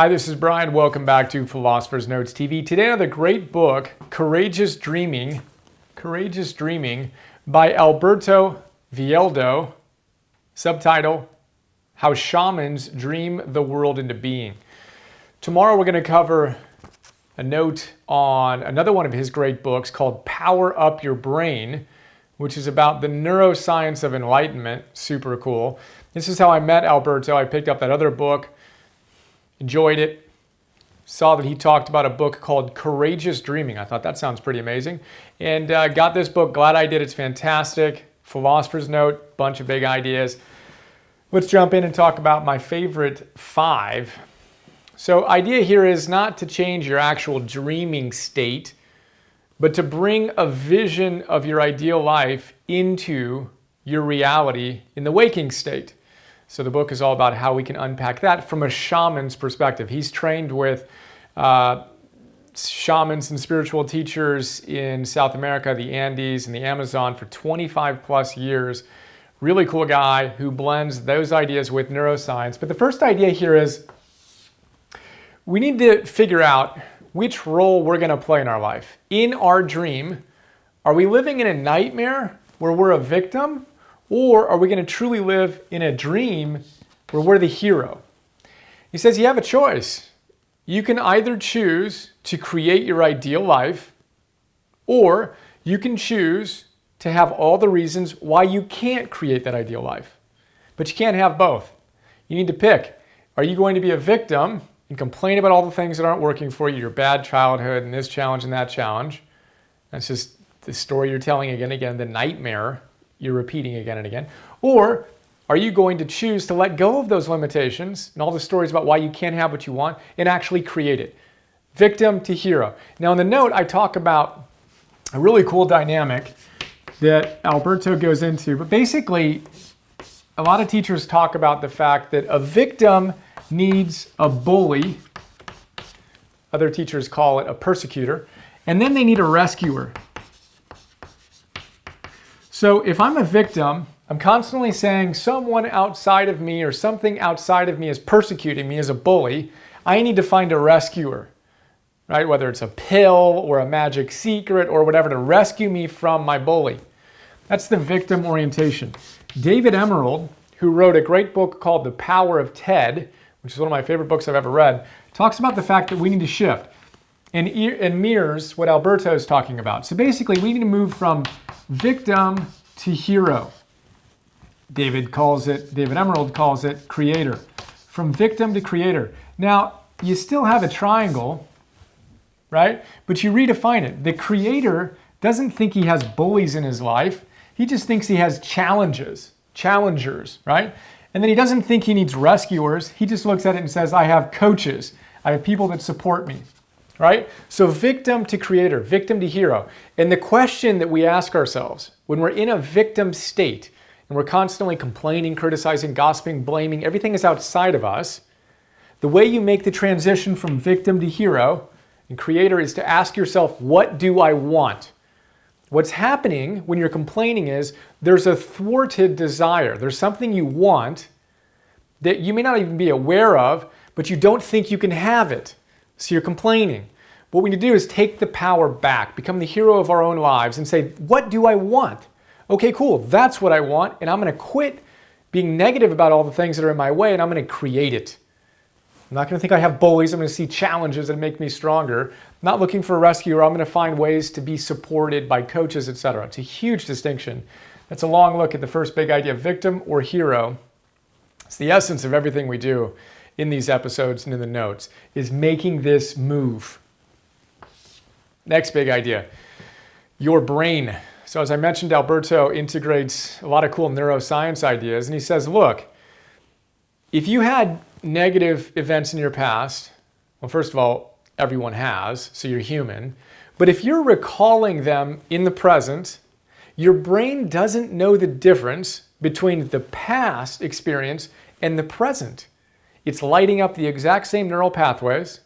Hi, this is Brian. Welcome back to Philosopher's Notes TV. Today, another great book, Courageous Dreaming by Alberto Villoldo. Subtitle, How Shamans Dream the World into Being. Tomorrow, we're going to cover a note on another one of his great books called Power Up Your Brain, which is about the neuroscience of enlightenment. Super cool. This is how I met Alberto. I picked up that other book. Enjoyed it. Saw that he talked about a book called Courageous Dreaming. I thought that sounds pretty amazing. And got this book. Glad I did. It's fantastic. Philosopher's Note. Bunch of big ideas. Let's jump in and talk about my favorite 5. So idea here is not to change your actual dreaming state, but to bring a vision of your ideal life into your reality in the waking state. So the book is all about how we can unpack that from a shaman's perspective. He's trained with shamans and spiritual teachers in South America, the Andes, and the Amazon for 25 plus years. Really cool guy who blends those ideas with neuroscience. But the first idea here is we need to figure out which role we're going to play in our life. In our dream, are we living in a nightmare where we're a victim? Or are we going to truly live in a dream where we're the hero? He says you have a choice. You can either choose to create your ideal life, or you can choose to have all the reasons why you can't create that ideal life. But you can't have both. You need to pick. Are you going to be a victim and complain about all the things that aren't working for you, your bad childhood and this challenge and that challenge? That's just the story you're telling again and again, the nightmare you're repeating again and again. Or are you going to choose to let go of those limitations and all the stories about why you can't have what you want and actually create it? Victim to hero. Now in the note, I talk about a really cool dynamic that Alberto goes into, but basically a lot of teachers talk about the fact that a victim needs a bully. Other teachers call it a persecutor. And then they need a rescuer. So if I'm a victim, I'm constantly saying someone outside of me or something outside of me is persecuting me as a bully. I need to find a rescuer, right? Whether it's a pill or a magic secret or whatever to rescue me from my bully. That's the victim orientation. David Emerald, who wrote a great book called The Power of Ted, which is one of my favorite books I've ever read, talks about the fact that we need to shift and mirrors what Alberto is talking about. So basically, we need to move from victim to hero. David Emerald calls it creator. From victim to creator. Now, you still have a triangle, right? But you redefine it. The creator doesn't think he has bullies in his life. He just thinks he has challengers, right? And then he doesn't think he needs rescuers. He just looks at it and says, I have coaches. I have people that support me. Right? So victim to creator, victim to hero. And the question that we ask ourselves when we're in a victim state and we're constantly complaining, criticizing, gossiping, blaming, everything is outside of us, the way you make the transition from victim to hero and creator is to ask yourself, what do I want? What's happening when you're complaining is there's a thwarted desire. There's something you want that you may not even be aware of, but you don't think you can have it. So you're complaining. What we need to do is take the power back, become the hero of our own lives and say, what do I want? Okay, cool. That's what I want. And I'm going to quit being negative about all the things that are in my way and I'm going to create it. I'm not going to think I have bullies. I'm going to see challenges that make me stronger. I'm not looking for a rescuer. I'm going to find ways to be supported by coaches, etc. It's a huge distinction. That's a long look at the first big idea, victim or hero. It's the essence of everything we do in these episodes and in the notes, is making this move. Next big idea, your brain. So as I mentioned, Alberto integrates a lot of cool neuroscience ideas, and he says, look, if you had negative events in your past, well, first of all, everyone has, so you're human, but if you're recalling them in the present, your brain doesn't know the difference between the past experience and the present. It's lighting up the exact same neural pathways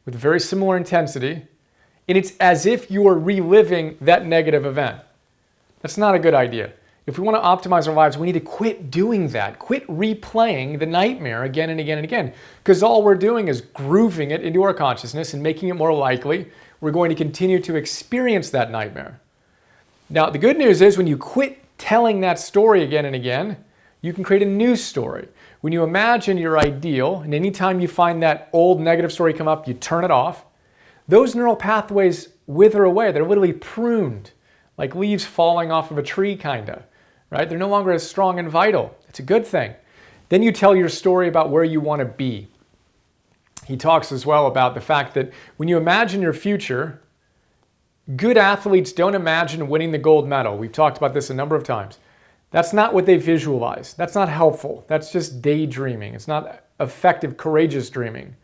with very similar intensity, and it's as if you are reliving that negative event. That's not a good idea. if we want to optimize our lives, we need to quit doing that. Quit replaying the nightmare again and again and again, because all we're doing is grooving it into our consciousness and making it more likely we're going to continue to experience that nightmare. Now, the good news is when you quit telling that story again and again, you can create a new story. When you imagine your ideal, and anytime you find that old negative story come up, you turn it off, those neural pathways wither away. They're literally pruned, like leaves falling off of a tree, kinda, right? They're no longer as strong and vital. It's a good thing. Then you tell your story about where you want to be. He talks as well about the fact that when you imagine your future, good athletes don't imagine winning the gold medal. We've talked about this a number of times. That's not what they visualize. That's not helpful. That's just daydreaming. It's not effective, courageous dreaming.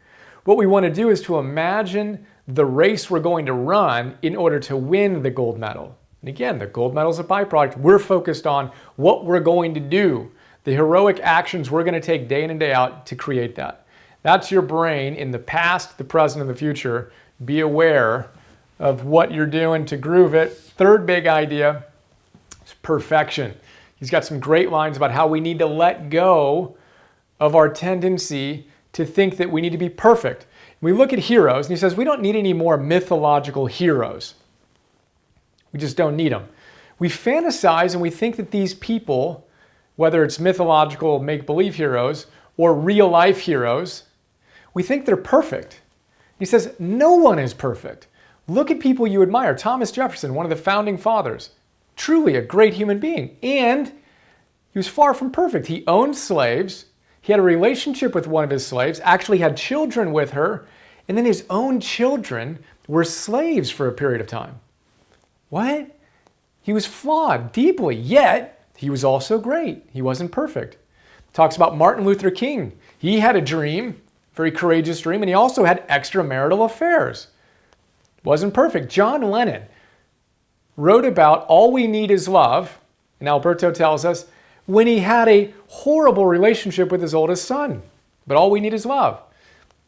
What we want to do is to imagine the race we're going to run in order to win the gold medal. And again, the gold medal is a byproduct. We're focused on what we're going to do, the heroic actions we're going to take day in and day out to create that. That's your brain in the past, the present, and the future. Be aware of what you're doing to groove it. Third big idea is perfection. He's got some great lines about how we need to let go of our tendency to think that we need to be perfect. We look at heroes, and he says we don't need any more mythological heroes. We just don't need them. We fantasize and we think that these people, whether it's mythological make-believe heroes or real-life heroes, we think they're perfect. He says no one is perfect. Look at people you admire. Thomas Jefferson, one of the founding fathers, truly a great human being. And he was far from perfect. He owned slaves. He had a relationship with one of his slaves, actually had children with her, and then his own children were slaves for a period of time. What? He was flawed deeply, yet he was also great. He wasn't perfect. Talks about Martin Luther King. He had a dream, very courageous dream, and he also had extramarital affairs. Wasn't perfect. John Lennon wrote about all we need is love, and Alberto tells us, when he had a horrible relationship with his oldest son. But all we need is love.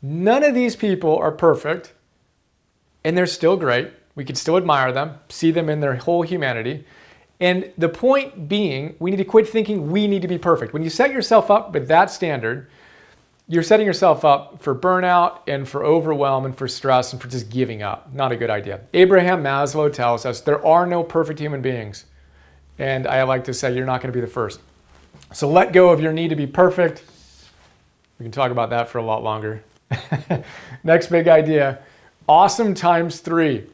None of these people are perfect, and they're still great. We can still admire them, see them in their whole humanity. And the point being, we need to quit thinking we need to be perfect. When you set yourself up with that standard, you're setting yourself up for burnout and for overwhelm and for stress and for just giving up. Not a good idea. Abraham Maslow tells us there are no perfect human beings. And I like to say you're not going to be the first. So let go of your need to be perfect. We can talk about that for a lot longer. Next big idea, awesome times 3.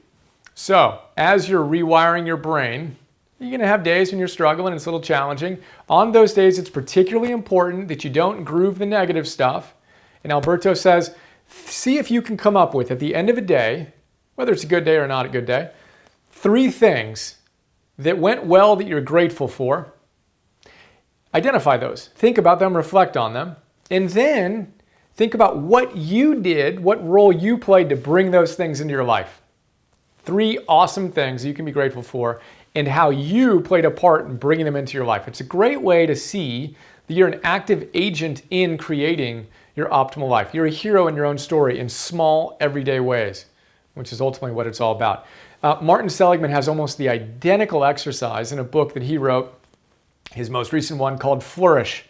So as you're rewiring your brain, you're going to have days when you're struggling and it's a little challenging. On those days, it's particularly important that you don't groove the negative stuff. And Alberto says, see if you can come up with, at the end of a day, whether it's a good day or not a good day, 3 things that went well that you're grateful for. Identify those. Think about them, reflect on them, and then think about what you did, what role you played to bring those things into your life. 3 awesome things you can be grateful for and how you played a part in bringing them into your life. It's a great way to see that you're an active agent in creating your optimal life. You're a hero in your own story in small, everyday ways, which is ultimately what it's all about. Martin Seligman has almost the identical exercise in a book that he wrote, his most recent one called Flourish.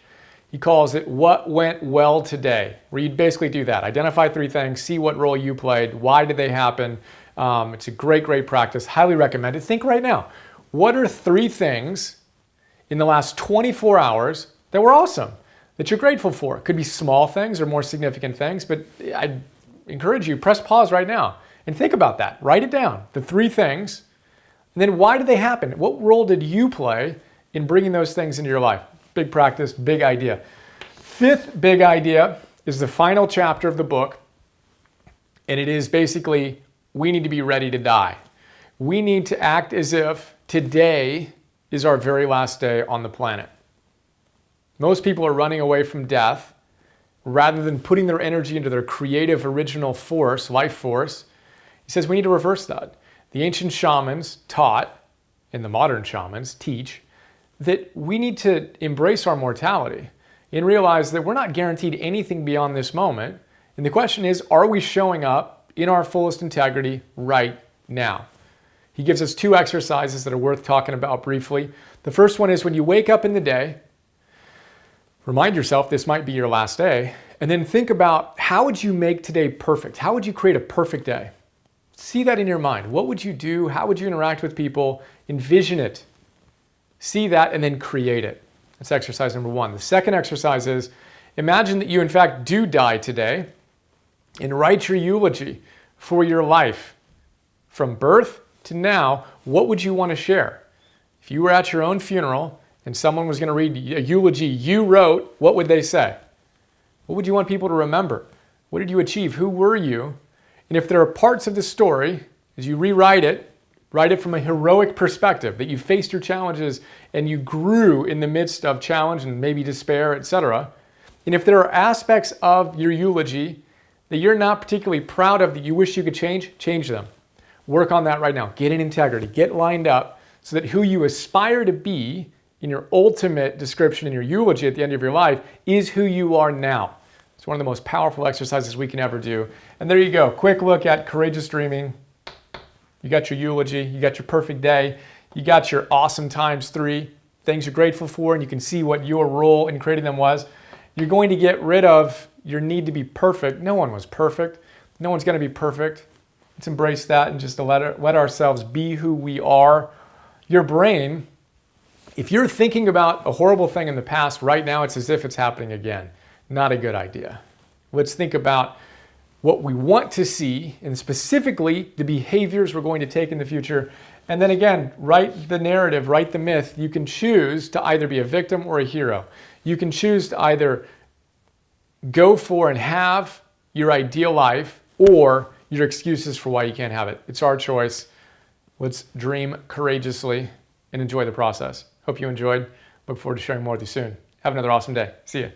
He calls it What Went Well Today, where you basically do that. Identify 3 things, see what role you played, why did they happen. It's a great, great practice. Highly recommend it. Think right now, what are 3 things in the last 24 hours that were awesome, that you're grateful for? It could be small things or more significant things, but I encourage you, press pause right now and think about that. Write it down, the 3 things, and then why did they happen? What role did you play in bringing those things into your life? Big practice, big idea. 5th big idea is the final chapter of the book, and it is basically, we need to be ready to die. We need to act as if today is our very last day on the planet. Most people are running away from death rather than putting their energy into their creative, original force, life force. He says we need to reverse that. The ancient shamans taught, and the modern shamans teach, that we need to embrace our mortality and realize that we're not guaranteed anything beyond this moment. And the question is, are we showing up in our fullest integrity right now? He gives us 2 exercises that are worth talking about briefly. The first one is when you wake up in the day, remind yourself this might be your last day, and then think about how would you make today perfect? How would you create a perfect day? See that in your mind. What would you do? How would you interact with people? Envision it. See that and then create it. That's exercise number 1. The second exercise is imagine that you in fact do die today and write your eulogy for your life. From birth to now, what would you want to share? If you were at your own funeral and someone was going to read a eulogy you wrote, what would they say? What would you want people to remember? What did you achieve? Who were you? And if there are parts of the story, as you rewrite it, write it from a heroic perspective, that you faced your challenges and you grew in the midst of challenge and maybe despair, etc. And if there are aspects of your eulogy that you're not particularly proud of that you wish you could change them. Work on that right now. Get in integrity. Get lined up so that who you aspire to be in your ultimate description in your eulogy at the end of your life is who you are now. It's one of the most powerful exercises we can ever do. And there you go. Quick look at courageous dreaming. You got your eulogy. You got your perfect day. You got your awesome times 3, things you're grateful for, and you can see what your role in creating them was. You're going to get rid of your need to be perfect. No one was perfect. No one's going to be perfect. Let's embrace that and just to let ourselves be who we are. Your brain, if you're thinking about a horrible thing in the past, right now it's as if it's happening again. Not a good idea. Let's think about what we want to see and specifically the behaviors we're going to take in the future. And then again, write the narrative, write the myth. You can choose to either be a victim or a hero. You can choose to either go for and have your ideal life or your excuses for why you can't have it. It's our choice. Let's dream courageously and enjoy the process. Hope you enjoyed. Look forward to sharing more with you soon. Have another awesome day. See ya.